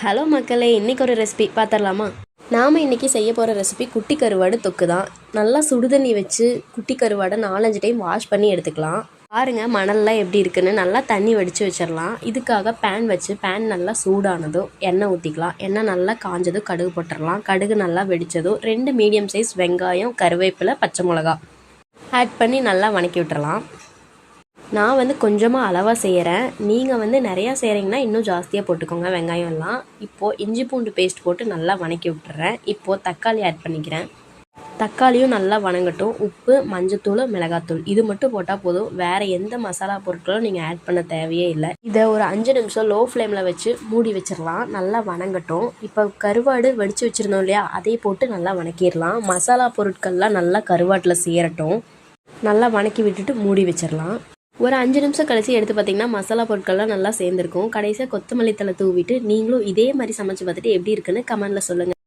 Hello மக்களே, இன்றைக்கி ஒரு ரெசிபி பார்த்துடலாமா? நாம் இன்றைக்கி செய்ய போகிற ரெசிபி குட்டி கருவாடு தொக்கு தான். நல்லா சுடுதண்ணி வச்சு குட்டி கருவாடை 4-5 டைம் வாஷ் பண்ணி எடுத்துக்கலாம். பாருங்கள் மணல்லாம் எப்படி இருக்குன்னு. நல்லா தண்ணி வடித்து வச்சிடலாம். இதுக்காக பேன் வச்சு பேன் நல்லா சூடானதும் எண்ணெய் ஊற்றிக்கலாம். எண்ணெய் நல்லா காஞ்சதும் கடுகு போட்டுடலாம். கடுகு நல்லா வெடித்ததும் 2 மீடியம் சைஸ் வெங்காயம், கருவேப்பிலை, பச்சை மிளகா ஆட் பண்ணி நல்லா வணக்கி விட்டுறலாம். நான் வந்து கொஞ்சமாக அளவாக செய்கிறேன். நீங்கள் நிறையா செய்கிறீங்கன்னா இன்னும் ஜாஸ்தியாக போட்டுக்கோங்க வெங்காயம் எல்லாம். இப்போது இஞ்சி பூண்டு பேஸ்ட் போட்டு நல்லா வணக்கி விட்டுறேன். இப்போது தக்காளி ஆட் பண்ணிக்கிறேன். தக்காளியும் நல்லா வணங்கட்டும். உப்பு, மஞ்சத்தூள், மிளகாத்தூள் இது மட்டும் போட்டால் போதும். வேறு எந்த மசாலா பொருட்களும் நீங்கள் ஆட் பண்ண தேவையே இல்லை. இதை ஒரு 5 நிமிஷம் லோ ஃப்ளேமில் வச்சு மூடி வச்சிடலாம். நல்லா வணங்கட்டும். இப்போ கருவாடு வடித்து வச்சுருந்தோம் இல்லையா, அதை போட்டு நல்லா வணக்கிடலாம். மசாலா பொருட்கள்லாம் நல்லா கருவாட்டில் சேரட்டும். நல்லா வணக்கி விட்டுட்டு மூடி வச்சிடலாம். ஒரு 5 நிமிஷம் கழிச்சு எடுத்து பார்த்தீங்கன்னா மசாலா பொருட்கள்லாம் நல்லா சேர்ந்துருக்கும். கடைசியாக கொத்தமல்லி தழை தூவிட்டு நீங்களும் இதே மாதிரி சமைச்சு பார்த்துட்டு எப்படி இருக்குன்னு கமெண்ட்டில் சொல்லுங்கள்.